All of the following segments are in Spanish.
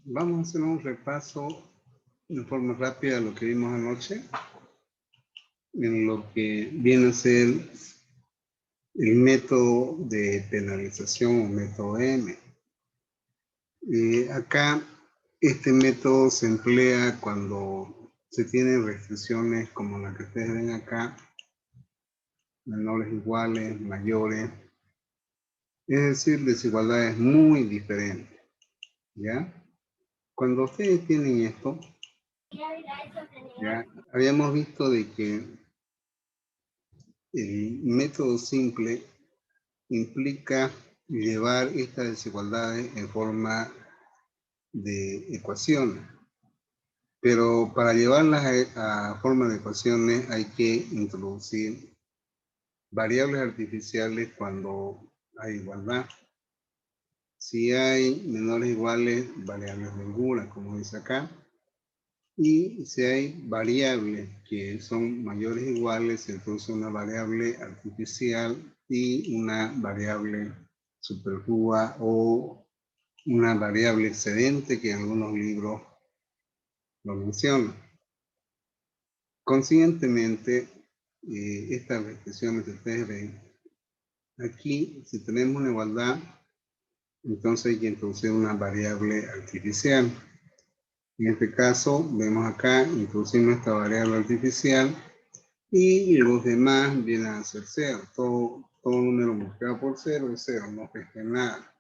Vamos a hacer un repaso de forma rápida a lo que vimos anoche, en lo que viene a ser el método de penalización o método M. Acá este método se emplea cuando se tienen restricciones como la que ustedes ven acá, menores iguales, mayores, es decir, desigualdades muy diferentes, ¿ya? Cuando ustedes tienen esto, ya habíamos visto de que el método simple implica llevar estas desigualdades en forma de ecuaciones. Pero para llevarlas a forma de ecuaciones hay que introducir variables artificiales cuando hay igualdad. Si hay menores iguales, variables de holgura, como dice acá. Y si hay variables que son mayores o iguales, se introduce una variable artificial y una variable superflua o una variable excedente que en algunos libros lo mencionan. Consiguientemente, estas expresiones que ustedes ven, aquí si tenemos una igualdad, entonces hay que introducir una variable artificial. En este caso, vemos acá, introducimos esta variable artificial y los demás vienen a ser cero. Todo número multiplicado por cero es cero, no resta nada.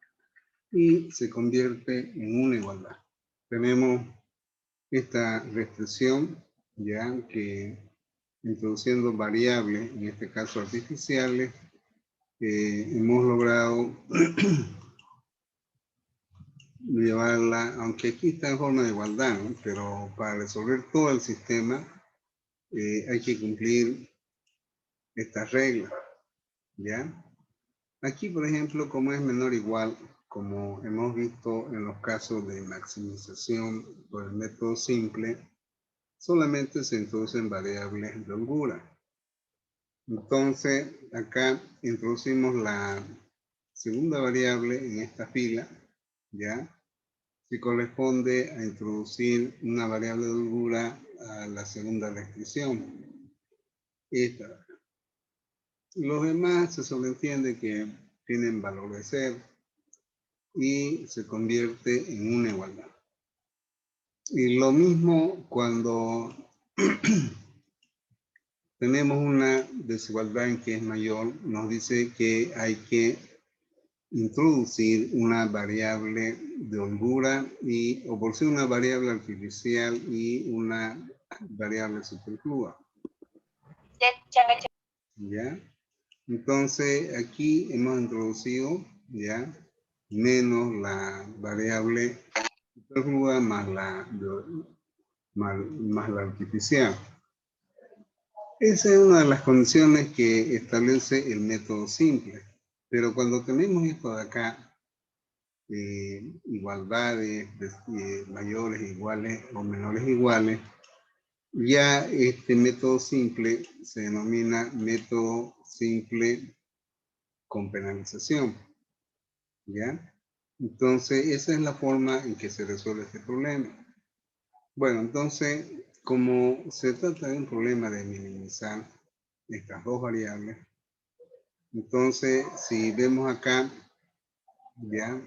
Y se convierte en una igualdad. Tenemos esta restricción, ya que introduciendo variables, en este caso artificiales, hemos logrado llevarla, aunque aquí está en forma de igualdad, ¿no? Pero para resolver todo el sistema hay que cumplir estas reglas, ¿ya? Aquí, por ejemplo, como es menor o igual, como hemos visto en los casos de maximización por el método simple, solamente se introducen variables de holgura. Entonces, acá introducimos la segunda variable en esta fila, ¿ya? Que corresponde a introducir una variable de holgura a la segunda restricción. Esta. Los demás se sobreentiende que tienen valor de ser y se convierte en una igualdad. Y lo mismo cuando tenemos una desigualdad en que es mayor, nos dice que hay que introducir una variable de holgura o por ser una variable artificial y una variable superflua. ¿Ya? Entonces aquí hemos introducido ya menos la variable superflua más la artificial. Esa es una de las condiciones que establece el método simple. Pero cuando tenemos esto de acá, igualdades mayores, iguales o menores iguales, ya este método simple se denomina método simple con penalización. ¿Ya? Entonces, esa es la forma en que se resuelve este problema. Bueno, entonces, como se trata de un problema de minimizar estas dos variables, entonces, si vemos acá, ya,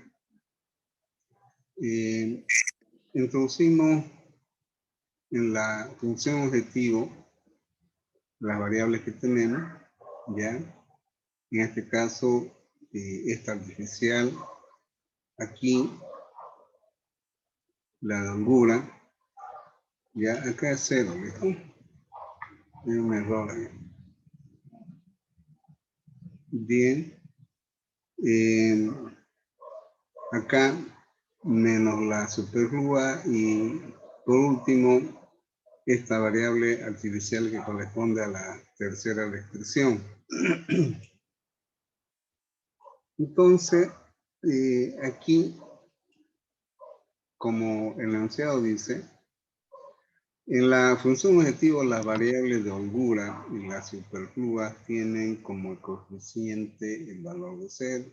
introducimos en la función objetivo las variables que tenemos, ya, en este caso, esta artificial, aquí, la de holgura, ya, acá es cero, ¿listo? Hay un error ahí. Bien, acá menos la superflua y por último esta variable artificial que corresponde a la tercera restricción. Entonces, aquí, como el enunciado dice, en la función objetivo las variables de holgura y las superfluas tienen como coeficiente el valor de cero.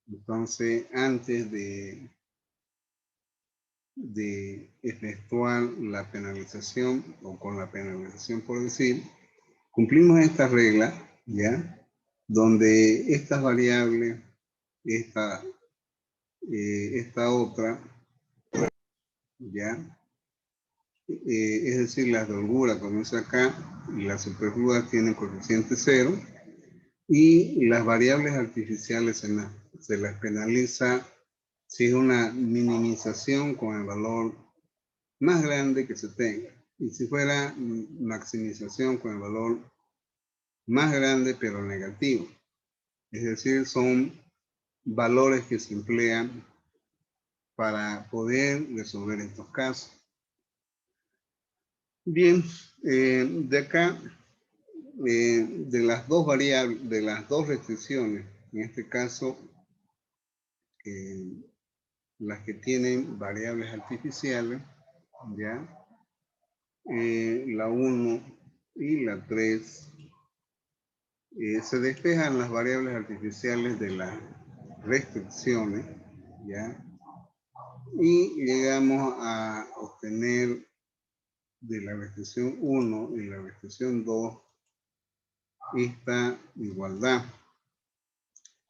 Entonces, antes de de efectuar la penalización o con la penalización por decir, cumplimos esta regla, ¿ya? Donde estas variables, esta otra, ¿ya? Es decir, la de holgura comienza acá y las superfluas tienen coeficiente 0 y las variables artificiales se las penaliza si es una minimización con el valor más grande que se tenga. Y si fuera maximización con el valor más grande pero negativo. Es decir, son valores que se emplean para poder resolver estos casos. Bien, de acá, de las dos variables, de las dos restricciones, en este caso, las que tienen variables artificiales, ¿ya? La 1 y la 3, se despejan las variables artificiales de las restricciones, ¿ya? Y llegamos a obtener de la restricción 1 y la restricción 2 esta igualdad,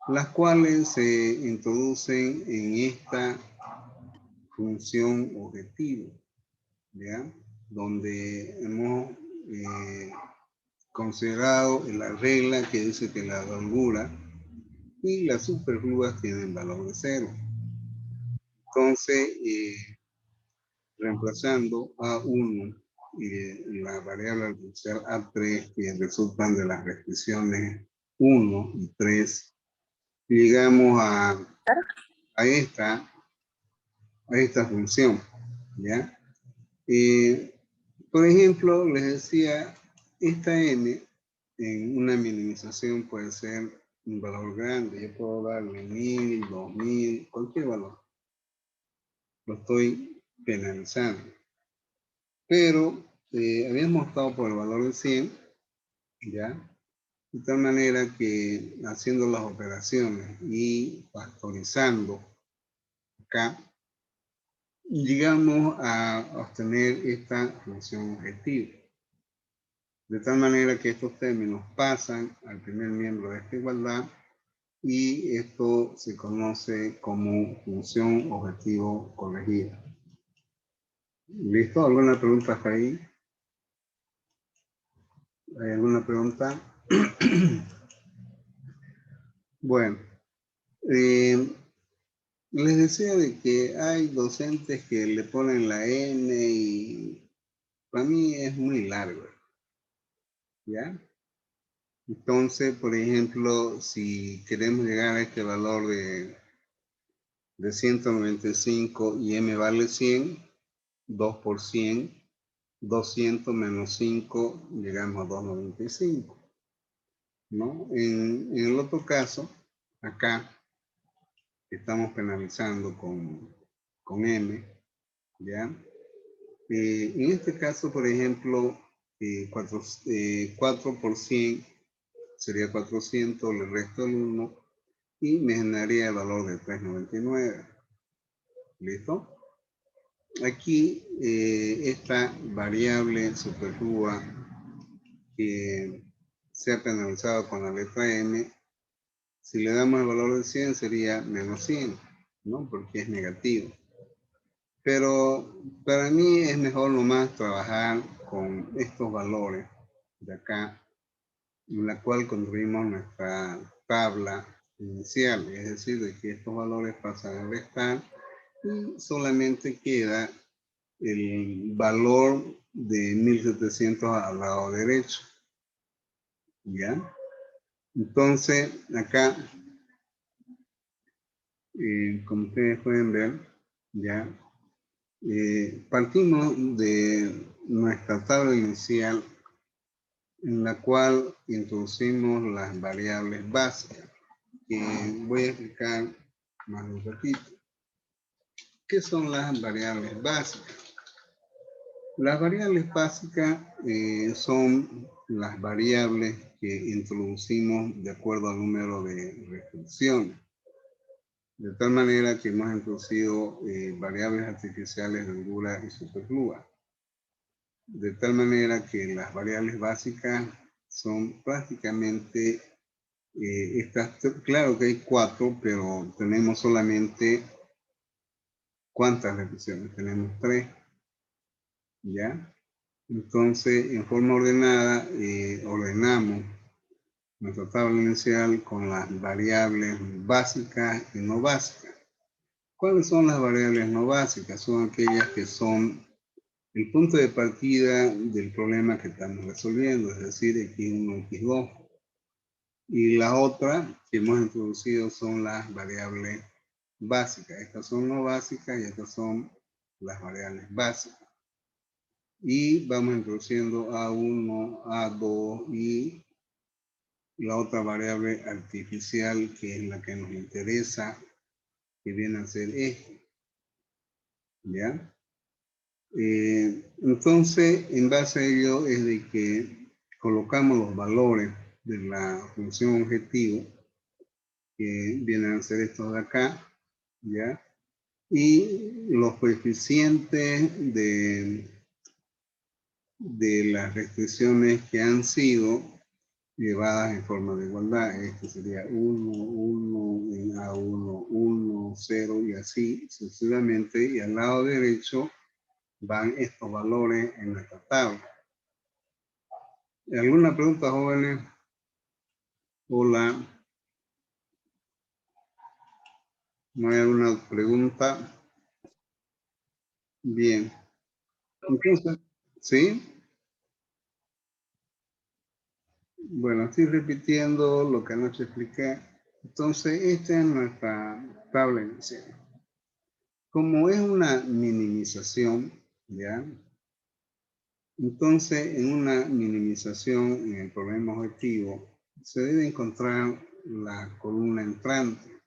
las cuales se introducen en esta función objetivo, ¿ya? Donde hemos considerado la regla que dice que la holgura y las superfluas tienen valor de 0. Entonces, reemplazando A1 y la variable artificial A3 que resultan de las restricciones 1 y 3, llegamos a esta función, ¿ya? Por ejemplo, les decía, esta n en una minimización puede ser un valor grande. Yo puedo darle 1000, 2000, cualquier valor. Lo estoy penalizando. Pero habíamos optado por el valor de 100, ¿ya? De tal manera que haciendo las operaciones y factorizando acá, llegamos a obtener esta función objetiva. De tal manera que estos términos pasan al primer miembro de esta igualdad y esto se conoce como función objetivo corregida. ¿Listo? ¿Alguna pregunta hasta ahí? ¿Hay alguna pregunta? Bueno, les decía de que hay docentes que le ponen la N y para mí es muy largo, ¿ya? Entonces, por ejemplo, si queremos llegar a este valor de 195 y m vale 100, 2 por 100, 200 menos 5, llegamos a 295. ¿No? En el otro caso, acá estamos penalizando con m, ¿ya? En este caso, por ejemplo, 4 por 100 sería 400, le resto el 1 y me generaría el valor de 399. ¿Listo? Aquí esta variable superflua que se ha penalizado con la letra m, si le damos el valor de 100 sería menos 100, ¿no? Porque es negativo. Pero para mí es mejor nomás trabajar con estos valores de acá, en la cual construimos nuestra tabla inicial, es decir, de que estos valores pasan a restar y solamente queda el valor de 1700 al lado derecho. ¿Ya? Entonces, acá, como ustedes pueden ver, ya, partimos de nuestra tabla inicial en la cual introducimos las variables básicas, que voy a explicar más un ratito. ¿Qué son las variables básicas? Las variables básicas son las variables que introducimos de acuerdo al número de restricciones. De tal manera que hemos introducido variables artificiales de hondura y superflua. De tal manera que las variables básicas son prácticamente estas, claro que hay 4, pero tenemos solamente, ¿cuántas repeticiones? Tenemos 3, ¿ya? Entonces, en forma ordenada, ordenamos nuestra tabla inicial con las variables básicas y no básicas. ¿Cuáles son las variables no básicas? Son aquellas que son el punto de partida del problema que estamos resolviendo, es decir, x1, x2. Y la otra que hemos introducido son las variables básicas. Estas son no básicas y estas son las variables básicas. Y vamos introduciendo A1, A2 y la otra variable artificial que es la que nos interesa, que viene a ser esto. ¿Ya? Entonces, en base a ello es de que colocamos los valores de la función objetivo, que vienen a ser estos de acá, ¿ya? Y los coeficientes de las restricciones que han sido llevadas en forma de igualdad. Este sería 1, 1, en A1, 1, 0 y así sucesivamente. Y al lado derecho van estos valores en nuestra tabla. ¿Alguna pregunta, jóvenes? Hola. ¿No hay alguna pregunta? Bien. Entonces, ¿sí? Bueno, estoy repitiendo lo que anoche expliqué. Entonces, esta es nuestra tabla inicial. Como es una minimización, ¿ya? Entonces, en una minimización en el problema objetivo, se debe encontrar la columna entrante.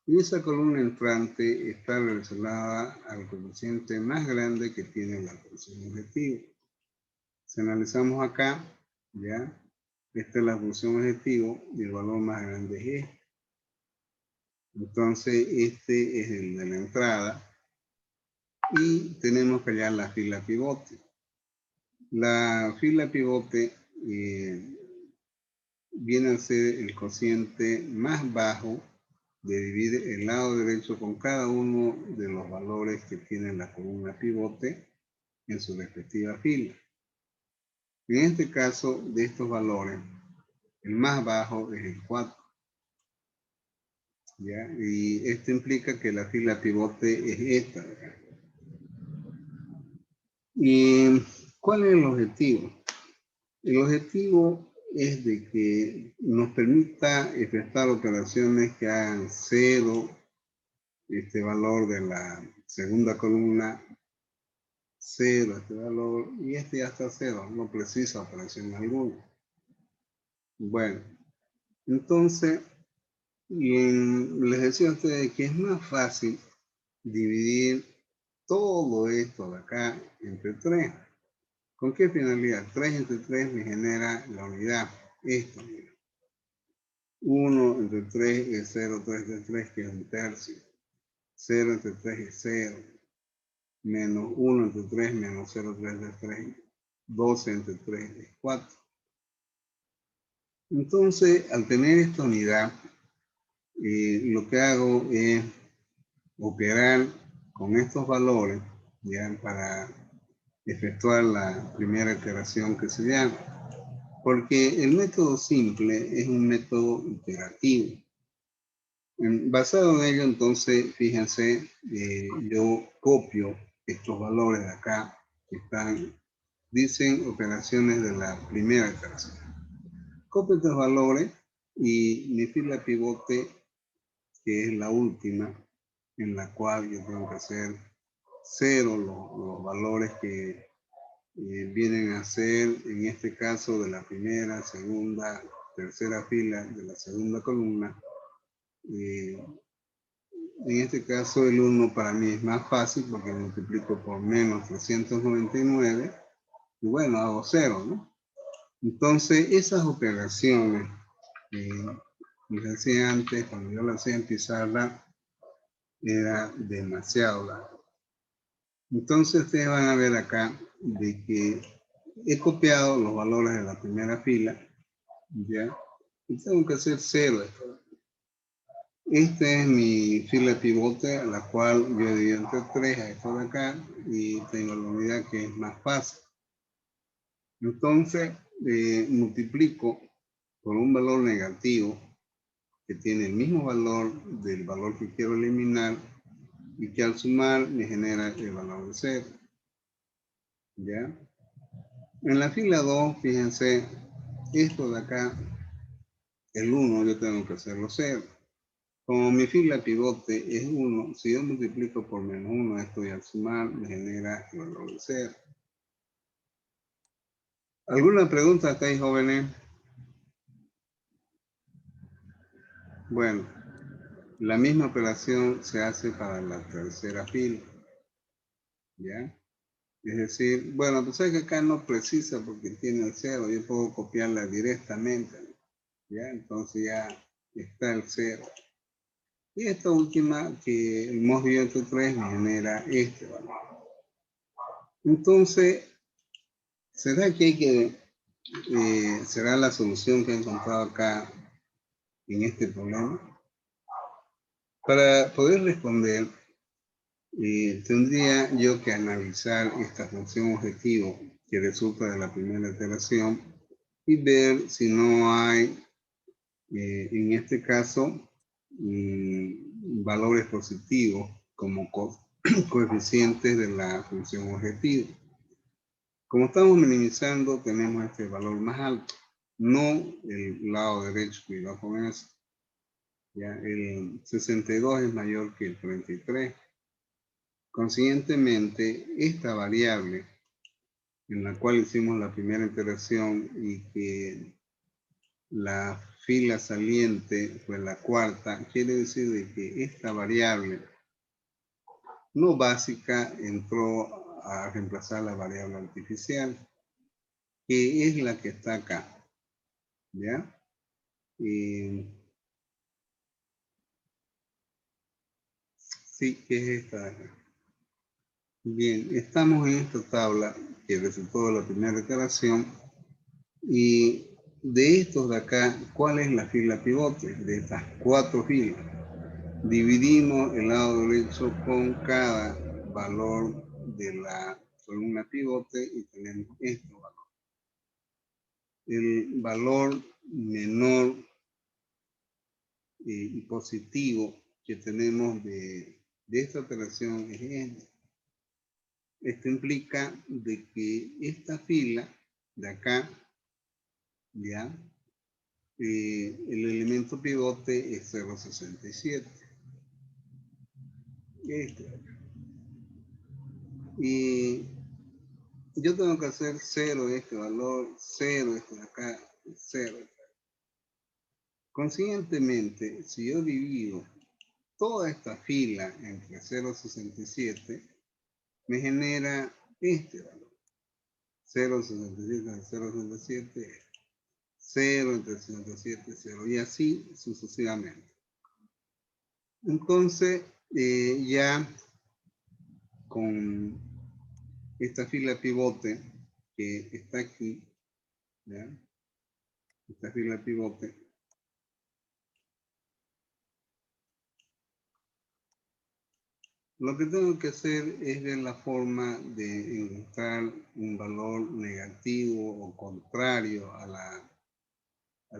Y esa columna entrante está relacionada al coeficiente más grande que tiene la función objetivo. Si analizamos acá, ¿ya? Esta es la función objetivo y el valor más grande es este. Entonces, este es el de la entrada. Y tenemos que hallar la fila pivote. La fila pivote viene a ser el cociente más bajo de dividir el lado derecho con cada uno de los valores que tiene la columna pivote en su respectiva fila. En este caso, de estos valores, el más bajo es el 4. ¿Ya? Y esto implica que la fila pivote es esta. ¿Y cuál es el objetivo? El objetivo es de que nos permita efectuar operaciones que hagan 0 este valor de la segunda columna, 0 este valor, y este ya está 0, no precisa operación alguna. Bueno, entonces, les decía a ustedes que es más fácil dividir todo esto de acá entre 3. ¿Con qué finalidad? 3 entre 3 me genera la unidad. Esto, mira. 1 entre 3 es 0, 3 entre 3 que es un tercio. 0 entre 3 es 0. Menos 1 entre 3 menos 0, 3 entre 3. 12 entre 3 es 4. Entonces, al tener esta unidad, lo que hago es operar con estos valores ya para efectuar la primera iteración que se llama. Porque el método simple es un método iterativo. Basado en ello, entonces, fíjense, yo copio estos valores de acá que están, dicen operaciones de la primera iteración. Copio estos valores y mi fila pivote, que es la última, en la cual yo tengo que hacer 0 los valores que vienen a ser, en este caso, de la primera, segunda, tercera fila de la segunda columna. En este caso, el 1 para mí es más fácil porque multiplico por menos 399 y bueno, hago 0, ¿no? Entonces, esas operaciones, les decía antes, cuando yo las hacía en pizarra, era demasiado largo. Entonces ustedes van a ver acá de que he copiado los valores de la primera fila, ¿ya? Y tengo que hacer 0 esto. Esta es mi fila pivote, a la cual yo he dividido entre 3 a esto de acá, y tengo la unidad que es más fácil. Entonces, multiplico por un valor negativo que tiene el mismo valor del valor que quiero eliminar y que al sumar me genera el valor de 0. ¿Ya? En la fila 2, fíjense, esto de acá, el 1, yo tengo que hacerlo 0. Como mi fila pivote es 1, si yo multiplico por menos 1 esto y al sumar me genera el valor de 0. ¿Alguna pregunta hasta ahí, jóvenes? Bueno, la misma operación se hace para la tercera fila. ¿Ya? Es decir, bueno, pues es que acá no precisa porque tiene el 0, yo puedo copiarla directamente. ¿Ya? Entonces ya está el 0. Y esta última que hemos dividido entre 3 me genera este valor. Entonces, ¿será que hay que, será la solución que he encontrado acá en este problema? Para poder responder, tendría yo que analizar esta función objetivo que resulta de la primera iteración y ver si no hay, en este caso, valores positivos como coeficientes de la función objetivo. Como estamos minimizando, tenemos este valor más alto, no el lado derecho, cuidado con eso. Ya, el 62 es mayor que el 33. Consiguientemente, esta variable en la cual hicimos la primera iteración y que la fila saliente fue la cuarta, quiere decir de que esta variable no básica entró a reemplazar la variable artificial, que es la que está acá. ¿Ya? Sí, que es esta de acá. Bien, estamos en esta tabla que resultó de la primera iteración y de estos de acá, ¿cuál es la fila pivote? De estas 4 filas. Dividimos el lado derecho con cada valor de la columna pivote y tenemos este valor. El valor menor y positivo que tenemos de esta operación es este. Esto implica de que esta fila de acá, ya, el elemento pivote es 0,67. Este de acá. Y yo tengo que hacer 0 este valor, 0 este de acá, 0. Consiguientemente, si yo divido toda esta fila entre 0,67, me genera este valor. 0,67, 0,67, 0 entre 67, 0 y así sucesivamente. Entonces, ya con esta fila pivote que está aquí, ¿ya? Esta fila pivote, lo que tengo que hacer es ver la forma de encontrar un valor negativo o contrario al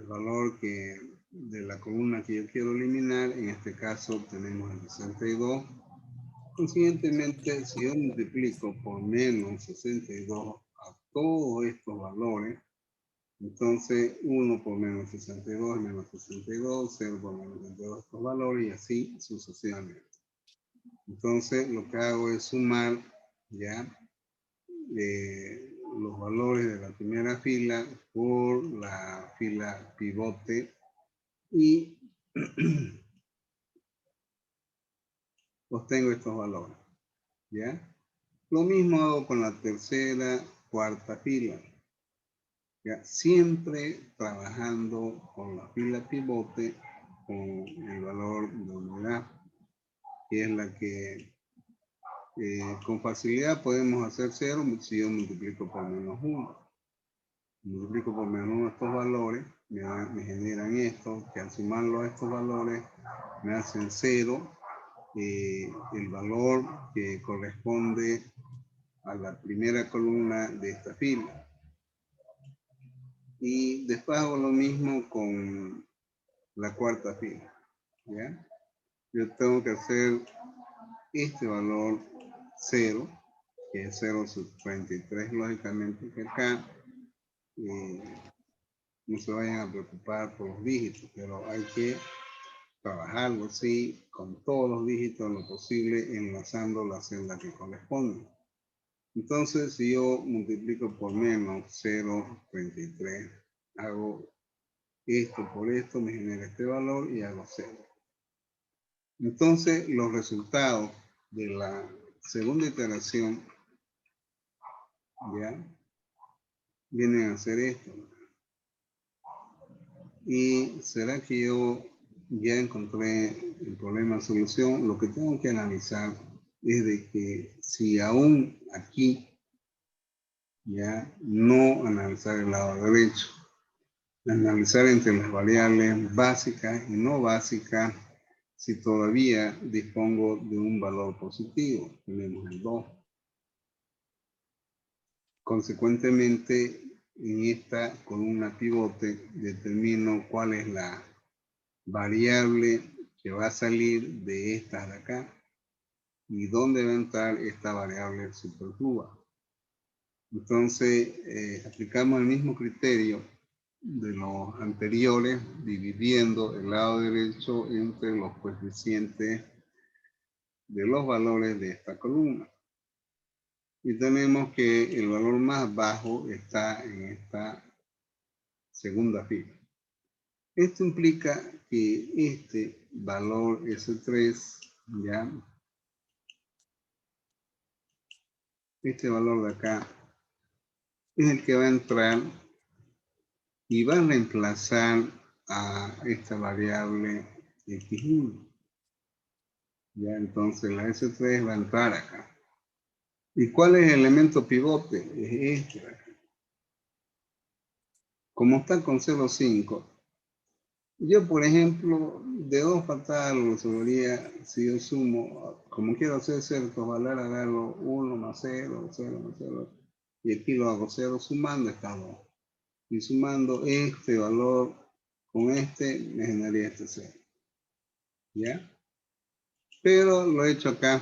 valor de la columna que yo quiero eliminar. En este caso tenemos el 62. Consiguientemente, si yo multiplico por menos 62 a todos estos valores, entonces 1 por menos 62 es menos 62, 0 por menos 62 estos valores y así sucesivamente. Entonces lo que hago es sumar ya los valores de la primera fila por la fila pivote y obtengo estos valores. ¿Ya? Lo mismo hago con la tercera, cuarta fila. ¿Ya? Siempre trabajando con la fila pivote con el valor de unidad, que es la que con facilidad podemos hacer 0 si yo multiplico por menos 1. Multiplico por menos 1 estos valores, me generan esto, que al sumarlo a estos valores me hacen 0, el valor que corresponde a la primera columna de esta fila. Y después hago lo mismo con la cuarta fila, ¿ya? Yo tengo que hacer este valor 0, que es 0,33 lógicamente, que acá no se vayan a preocupar por los dígitos, pero hay que trabajarlo así con todos los dígitos en lo posible, enlazando la celda que corresponde. Entonces, si yo multiplico por menos 0,33, hago esto por esto, me genera este valor y hago 0. Entonces, los resultados de la segunda iteración ya vienen a ser esto. Y será que yo ya encontré el problema de solución. Lo que tengo que analizar es de que si aún aquí ya no analizar el lado derecho, analizar entre las variables básicas y no básicas, si todavía dispongo de un valor positivo, tenemos el 2. Consecuentemente, en esta columna pivote determino cuál es la variable que va a salir de esta de acá y dónde va a entrar esta variable superflua. Entonces, aplicamos el mismo criterio de los anteriores, dividiendo el lado derecho entre los coeficientes de los valores de esta columna. Y tenemos que el valor más bajo está en esta segunda fila. Esto implica que este valor S3, ya, este valor de acá, es el que va a entrar y va a reemplazar a esta variable X1. Ya, entonces la S3 va a entrar acá. ¿Y cuál es el elemento pivote? Es este de acá. Como está con 0,5, yo, por ejemplo, de 2 patadas lo resolvería si yo sumo, como quiero hacer ciertos valores, agarro 1 más 0, 0 más 0, y aquí lo hago 0 sumando estas 2. Y sumando este valor con este, me generaría este 0. ¿Ya? Pero lo he hecho acá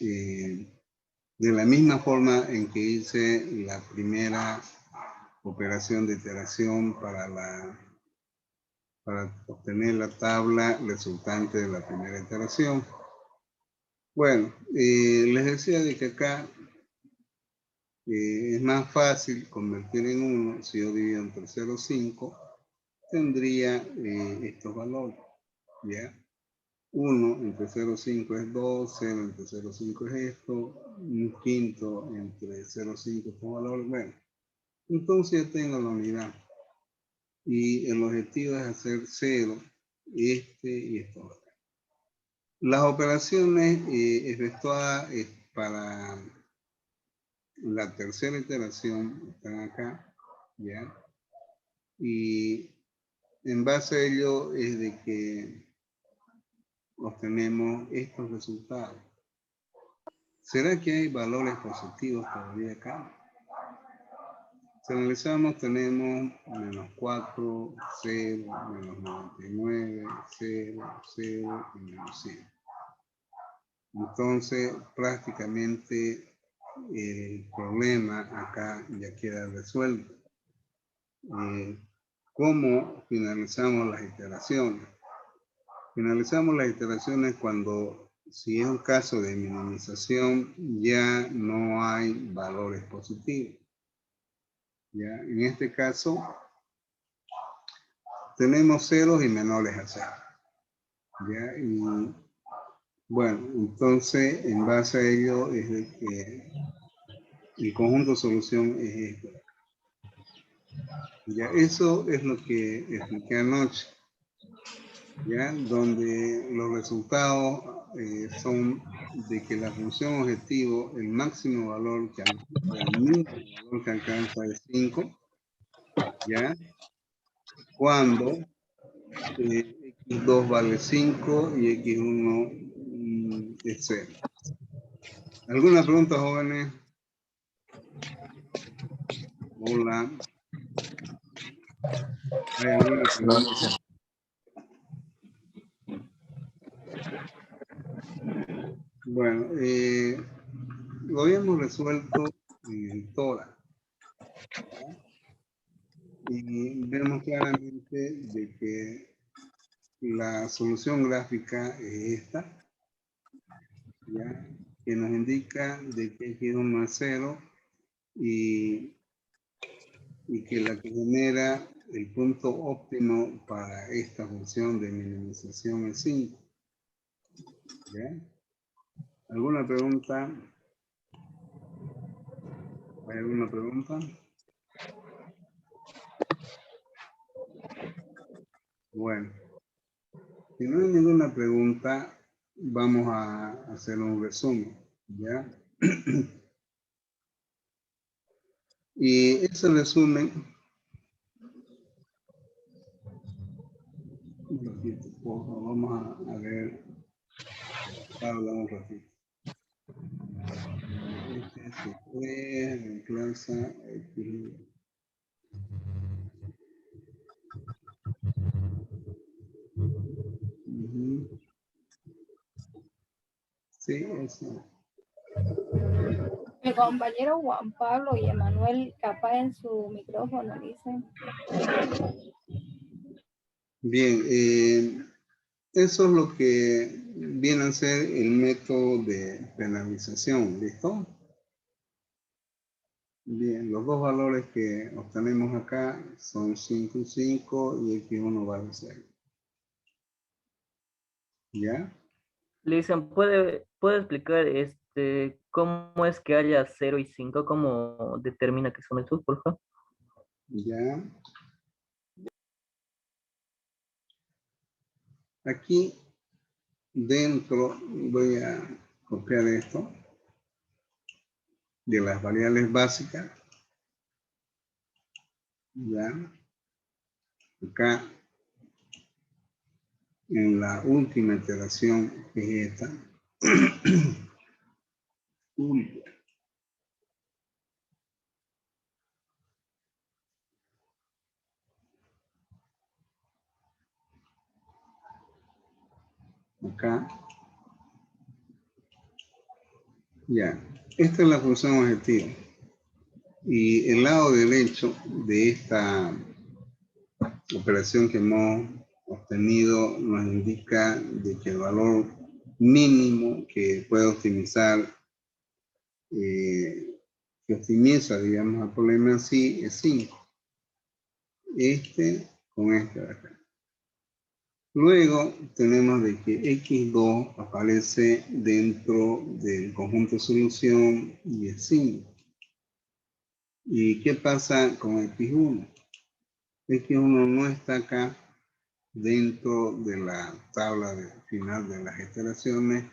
de la misma forma en que hice la primera operación de iteración para obtener la tabla resultante de la primera iteración. Bueno, les decía de que acá es más fácil convertir en 1 si yo divido entre 0 y 5, tendría estos valores, ¿ya? 1 entre 0 y 5 es 2, 0 entre 0 y 5 es esto, un quinto entre 0 y 5 estos valores, bueno. Entonces ya tengo la unidad. Y el objetivo es hacer 0, este y esto. Las operaciones efectuadas para la tercera iteración están acá, ¿ya? Y en base a ello es de que obtenemos estos resultados. ¿Será que hay valores positivos todavía acá? Si analizamos, tenemos menos 4, 0, menos 99, 0, 0 y menos 100. Entonces, prácticamente el problema acá ya queda resuelto. ¿Cómo finalizamos las iteraciones? Finalizamos las iteraciones cuando, si es un caso de minimización, ya no hay valores positivos. ¿Ya? En este caso, tenemos ceros y menores a 0. ¿Ya? Y bueno, entonces, en base a ello, es de que el conjunto de solución es esto. Ya, eso es lo que expliqué anoche. ¿ya? Donde los resultados son de que la función objetivo, el máximo valor que el mínimo valor que alcanza es 5, ¿ya? Cuando x2 vale 5 y x1 es 0. ¿Alguna pregunta, jóvenes? Hola. ¿Hay alguna pregunta? Bueno, lo habíamos resuelto en el TORA. ¿Ya? Y vemos claramente de que la solución gráfica es esta, ¿ya? Que nos indica de que x1 es 0 y que la que genera el punto óptimo para esta función de minimización es 5. ¿Ya? ¿Alguna pregunta? ¿Hay alguna pregunta? Bueno, si no hay ninguna pregunta, vamos a hacer un resumen, ¿ya? Y ese resumen, un ratito, por favor, vamos a ver, habla un ratito. Este se fue, reemplaza, sí, eso. Mi compañero Juan Pablo y Emanuel capaz en su micrófono, dicen. Bien, eso es lo que viene a ser el método de penalización, ¿listo? Bien, los dos valores que obtenemos acá son 5 y 5 y x1 vale 0. ¿Ya? Listen, ¿puede explicar cómo es que haya 0 y 5? ¿Cómo determina que son estos, por favor? ¿Ya? Aquí dentro voy a copiar esto de las variables básicas. ¿Ya? Acá en la última iteración que es esta. Acá. Ya. Esta es la función objetiva. Y el lado derecho de esta operación que hemos obtenido nos indica de que el valor mínimo que puede optimizar, que optimiza, digamos, el problema en sí es 5. Este con este de acá. Luego tenemos de que x2 aparece dentro del conjunto de solución y es 5. ¿Y qué pasa con x1? X1 no está acá dentro de la tabla final de las iteraciones.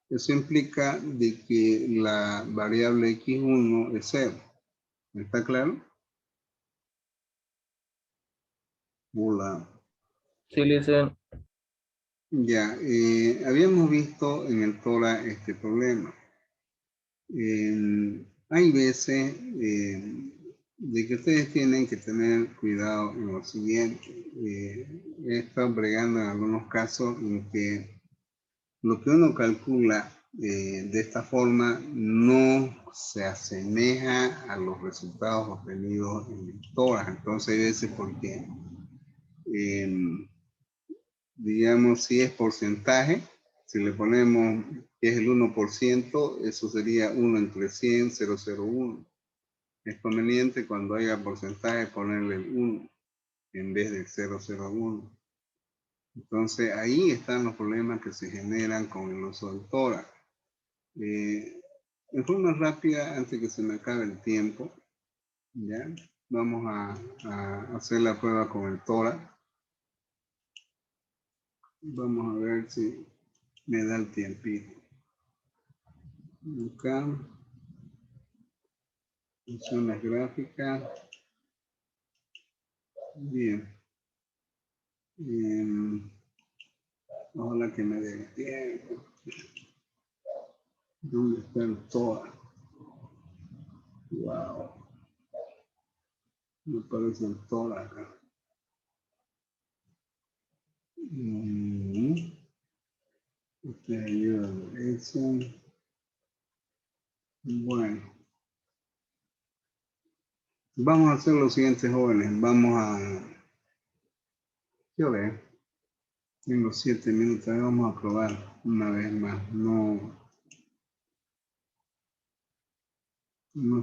Eso implica de que la variable x1 es 0. ¿Está claro? Hola. Sí, listen. Ya, habíamos visto en el TORA este problema. Hay veces de que ustedes tienen que tener cuidado en lo siguiente. He estado bregando en algunos casos en que lo que uno calcula de esta forma no se asemeja a los resultados obtenidos en el TORA. Entonces hay veces porque, digamos, si es porcentaje, si le ponemos que es el 1%, eso sería 1 entre 100, 001. Es conveniente cuando haya porcentaje ponerle el 1 en vez del 001. Entonces ahí están los problemas que se generan con el uso del TORA. En forma rápida, antes que se me acabe el tiempo, ¿ya? Vamos a hacer la prueba con el TORA. Vamos a ver si me da el tiempito. Acá. Funciones gráficas. Bien. Ojalá que me dé el tiempo. ¿Dónde está el TOA? Wow. Me parece el TOA acá. Usted ayuda a eso. Bueno. Vamos a hacer lo siguiente, jóvenes. Vamos a... Yo veo. Tengo 7 minutos. Vamos a probar una vez más. No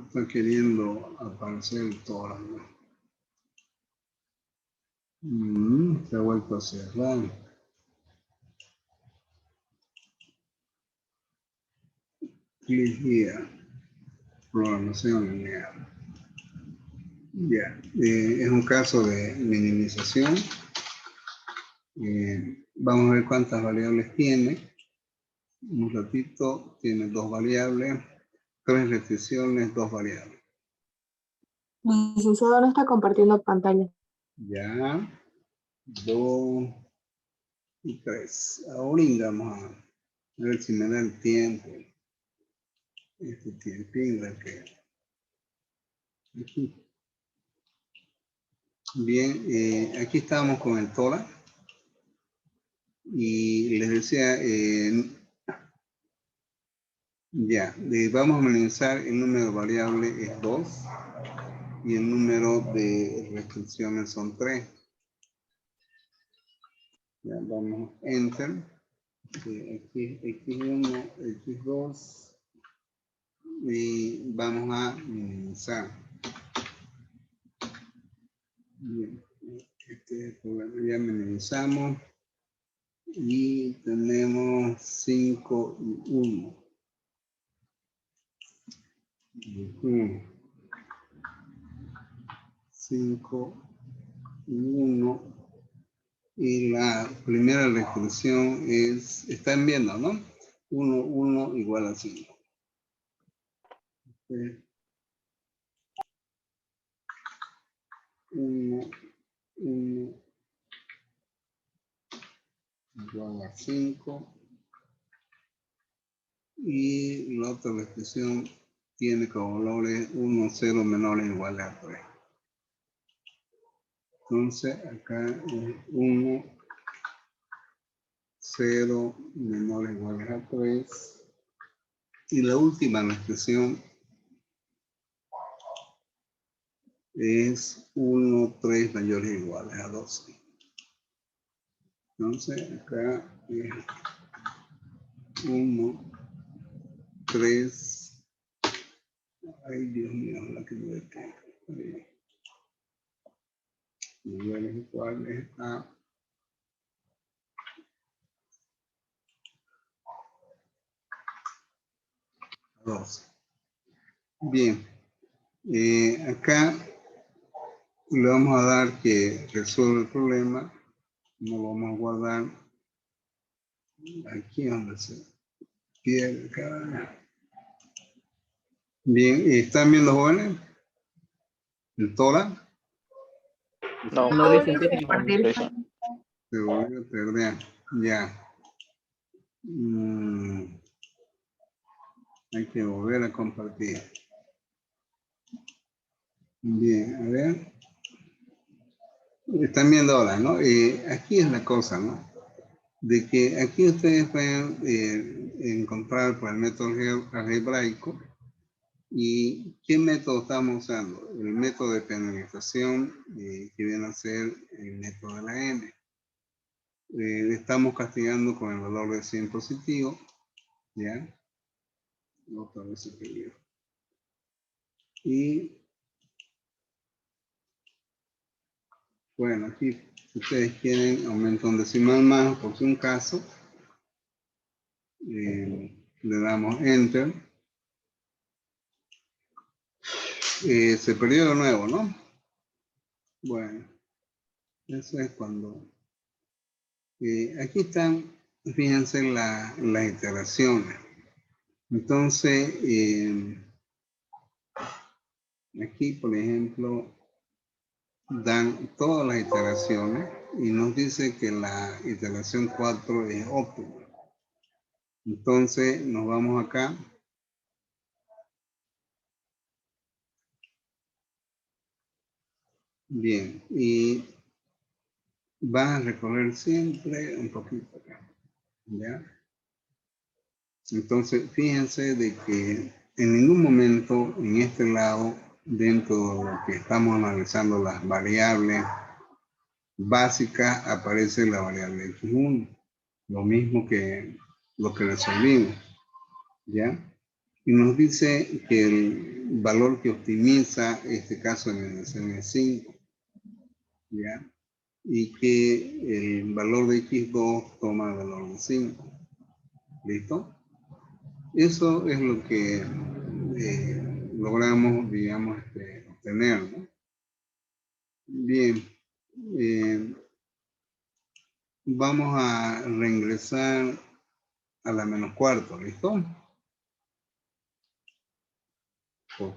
está queriendo aparecer el TOA, ¿no? Se ha vuelto a cerrar. Clic here. Programación lineal. Ya, es un caso de minimización. Vamos a ver cuántas variables tiene. Un ratito tiene 2 variables, 3 restricciones, 2 variables. Licenciado, no está compartiendo pantalla. Ya, 2 y 3. Ahora vamos a ver si me da el tiempo. Este tiempín que... Aquí. Bien, aquí estamos con el TOLA. Y les decía, ya, vamos a minimizar el número de variables es 2 y el número de restricciones son 3. Ya, vamos, enter. X1, X2 y vamos a minimizar. Bien, este problema ya minimizamos y tenemos 5 y 1. 5 y 1 y la primera restricción es, están viendo, ¿no? 1, 1 igual a 5. 1, 1 igual a 5 y la otra restricción tiene como valores 1, 0 menores o iguales a 3. Entonces acá es 1, 0 menores o iguales a 3 y la última restricción es 1, 3 mayores o iguales a 12. Entonces acá es 1, 3, ay Dios mío, la que me detengo. Mayores iguales a 12. Bien, acá le vamos a dar que resuelve el problema. No lo vamos a guardar aquí donde se pierde cada vez. Bien, ¿están viendo, jóvenes? ¿El TOLA? No. No, licenciado. Compartir. Se volvió a perder. Ya. Hay que volver a compartir. Bien, a ver. Están viendo ahora, ¿no? Aquí es la cosa, ¿no? De que aquí ustedes pueden encontrar por el método algebraico. ¿Y qué método estamos usando? El método de penalización que viene a ser el método de la n. Estamos castigando con el valor de 100 positivo, ¿ya? Otra vez superior. Y bueno, aquí si ustedes quieren aumento un decimal más, por si un caso, le damos enter. Se perdió de nuevo, ¿no? Bueno, eso es cuando Aquí están, fíjense, las iteraciones. Entonces, aquí, por ejemplo, dan todas las iteraciones y nos dice que la iteración 4 es óptima. Entonces, nos vamos acá. Bien, y vas a recorrer siempre un poquito acá, ¿ya? Entonces, fíjense de que en ningún momento en este lado, dentro de lo que estamos analizando las variables básicas, aparece la variable x1, lo mismo que lo que resolvimos, ¿ya? Y nos dice que el valor que optimiza, este caso en el CN5, ¿ya? Y que el valor de x2 toma el valor de 5. ¿Listo? Eso es lo que logramos, digamos, obtener, ¿no? Bien. Vamos a reingresar a la menos cuarto, ¿listo? Por favor.